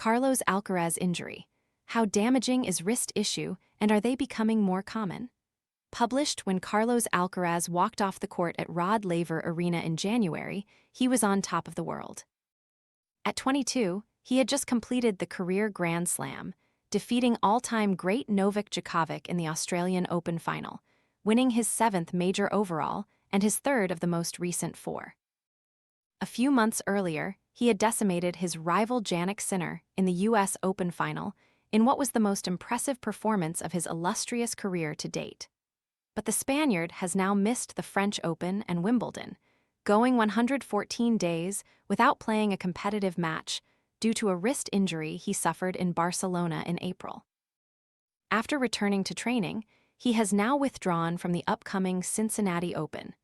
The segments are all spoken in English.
Carlos Alcaraz injury. How damaging is wrist issue, and are they becoming more common? Published when Carlos Alcaraz walked off the court at Rod Laver Arena in January, he was on top of the world. At 22, he had just completed the career Grand Slam, defeating all-time great Novak Djokovic in the Australian Open final, winning his 7th major overall and his 3rd of the most recent 4. A few months earlier, he had decimated his rival Jannik Sinner in the U.S. Open final in what was the most impressive performance of his illustrious career to date. But the Spaniard has now missed the French Open and Wimbledon, going 114 days without playing a competitive match due to a wrist injury he suffered in Barcelona in April. After returning to training, he has now withdrawn from the upcoming Cincinnati Open,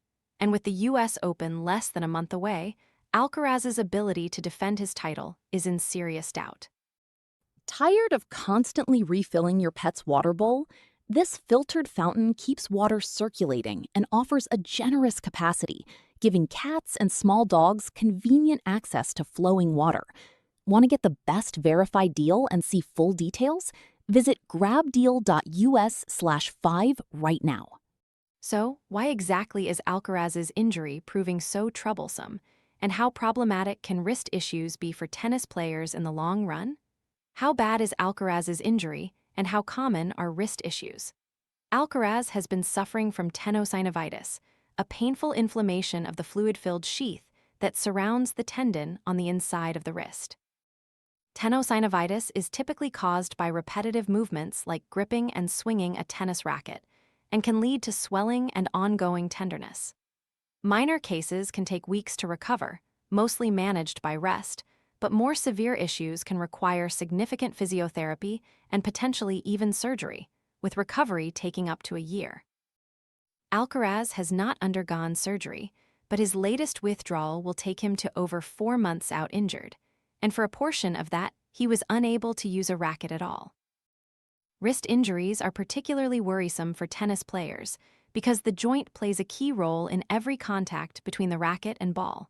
and with the U.S. Open less than a month away, Alcaraz's ability to defend his title is in serious doubt. Tired of constantly refilling your pet's water bowl? This filtered fountain keeps water circulating and offers a generous capacity, giving cats and small dogs convenient access to flowing water. Want to get the best verified deal and see full details? Visit grabdeal.us/5 right now. So, why exactly is Alcaraz's injury proving so troublesome, and how problematic can wrist issues be for tennis players in the long run? How bad is Alcaraz's injury, and how common are wrist issues? Alcaraz has been suffering from tenosynovitis, a painful inflammation of the fluid-filled sheath that surrounds the tendon on the inside of the wrist. Tenosynovitis is typically caused by repetitive movements like gripping and swinging a tennis racket, and can lead to swelling and ongoing tenderness. Minor cases can take weeks to recover, mostly managed by rest, but more severe issues can require significant physiotherapy and potentially even surgery, with recovery taking up to a year. Alcaraz has not undergone surgery, but his latest withdrawal will take him to over 4 months out injured, and for a portion of that, he was unable to use a racket at all. Wrist injuries are particularly worrisome for tennis players because the joint plays a key role in every contact between the racket and ball.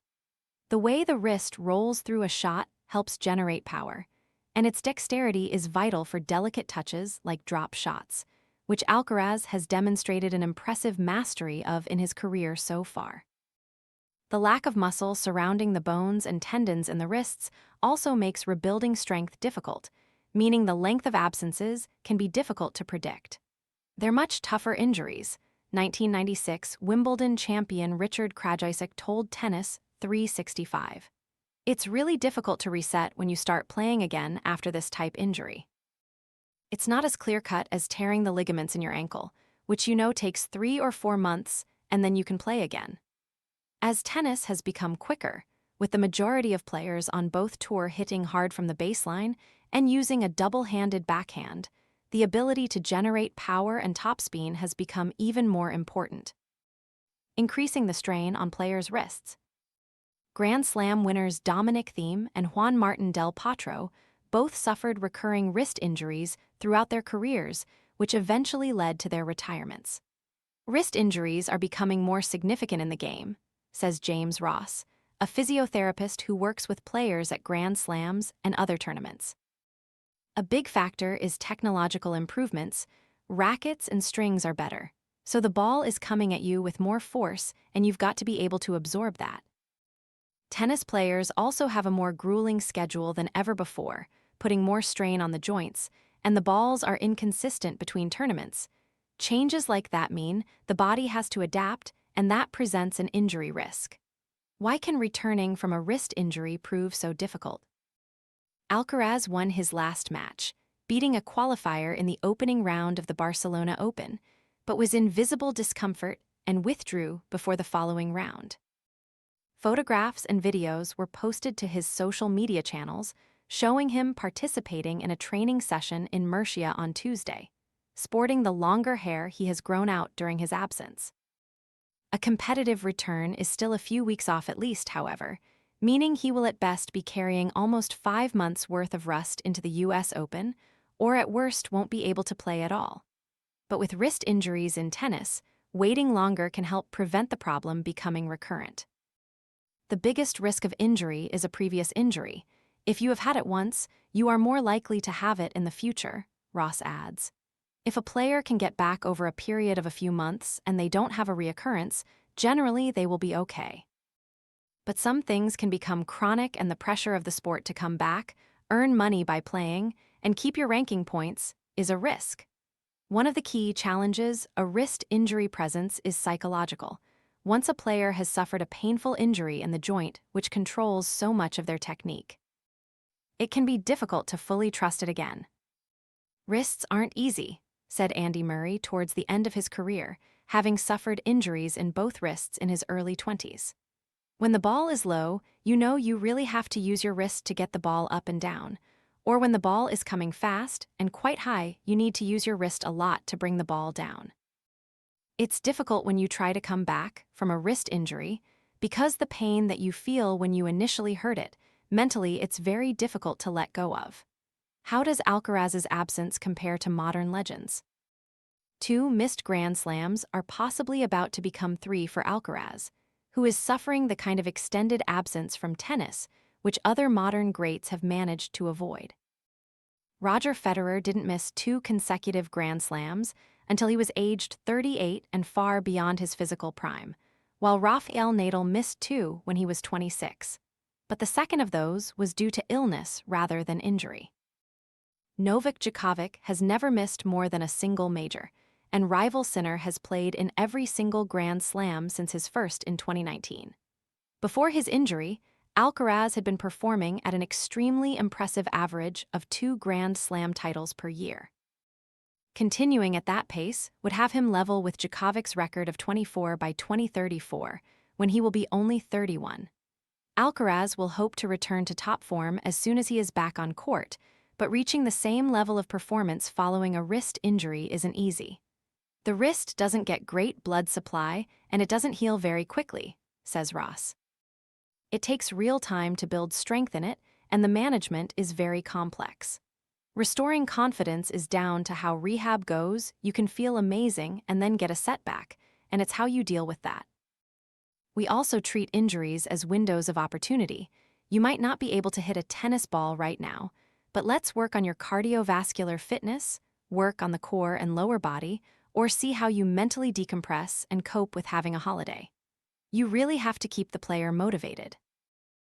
The way the wrist rolls through a shot helps generate power, and its dexterity is vital for delicate touches like drop shots, which Alcaraz has demonstrated an impressive mastery of in his career so far. The lack of muscle surrounding the bones and tendons in the wrists also makes rebuilding strength difficult, meaning the length of absences can be difficult to predict. They're much tougher injuries. 1996 Wimbledon champion Richard Krajicek told Tennis 365. It's really difficult to reset when you start playing again after this type injury. It's not as clear-cut as tearing the ligaments in your ankle, which takes 3 or 4 months, and then you can play again. As tennis has become quicker, with the majority of players on both tour hitting hard from the baseline and using a double-handed backhand, the ability to generate power and topspin has become even more important, increasing the strain on players' wrists. Grand Slam winners Dominic Thiem and Juan Martín del Potro both suffered recurring wrist injuries throughout their careers, which eventually led to their retirements. Wrist injuries are becoming more significant in the game, says James Ross, a physiotherapist who works with players at Grand Slams and other tournaments. A big factor is technological improvements. Rackets and strings are better, so the ball is coming at you with more force, and you've got to be able to absorb that. Tennis players also have a more grueling schedule than ever before, putting more strain on the joints, and the balls are inconsistent between tournaments. Changes like that mean the body has to adapt, and that presents an injury risk. Why can returning from a wrist injury prove so difficult? Alcaraz won his last match, beating a qualifier in the opening round of the Barcelona Open, but was in visible discomfort and withdrew before the following round. Photographs and videos were posted to his social media channels, showing him participating in a training session in Murcia on Tuesday, sporting the longer hair he has grown out during his absence. A competitive return is still a few weeks off at least, however, meaning he will at best be carrying almost 5 months' worth of rust into the U.S. Open, or at worst won't be able to play at all. But with wrist injuries in tennis, waiting longer can help prevent the problem becoming recurrent. The biggest risk of injury is a previous injury, If you have had it once, you are more likely to have it in the future, Ross adds. If a player can get back over a period of a few months and they don't have a reoccurrence, generally they will be okay. But some things can become chronic, and the pressure of the sport to come back, earn money by playing, and keep your ranking points is a risk. One of the key challenges, a wrist injury presence, is psychological. Once a player has suffered a painful injury in the joint which controls so much of their technique, it can be difficult to fully trust it again. Wrists aren't easy, said Andy Murray towards the end of his career, having suffered injuries in both wrists in his early 20s. When the ball is low, you know you really have to use your wrist to get the ball up and down. Or when the ball is coming fast and quite high, you need to use your wrist a lot to bring the ball down. It's difficult when you try to come back from a wrist injury because the pain that you feel when you initially hurt it, mentally it's very difficult to let go of. How does Alcaraz's absence compare to modern legends? 2 missed Grand Slams are possibly about to become 3 for Alcaraz, who is suffering the kind of extended absence from tennis which other modern greats have managed to avoid. Roger Federer didn't miss 2 consecutive Grand Slams until he was aged 38 and far beyond his physical prime, while Rafael Nadal missed 2 when he was 26. But the second of those was due to illness rather than injury. Novak Djokovic has never missed more than a single major, and rival Sinner has played in every single Grand Slam since his first in 2019. Before his injury, Alcaraz had been performing at an extremely impressive average of 2 Grand Slam titles per year. Continuing at that pace would have him level with Djokovic's record of 24 by 2034, when he will be only 31. Alcaraz will hope to return to top form as soon as he is back on court, but reaching the same level of performance following a wrist injury isn't easy. The wrist doesn't get great blood supply and it doesn't heal very quickly, says Ross. It takes real time to build strength in it, and the management is very complex. Restoring confidence is down to how rehab goes. You can feel amazing and then get a setback, and it's how you deal with that. We also treat injuries as windows of opportunity. You might not be able to hit a tennis ball right now, but let's work on your cardiovascular fitness, work on the core and lower body, or see how you mentally decompress and cope with having a holiday. You really have to keep the player motivated.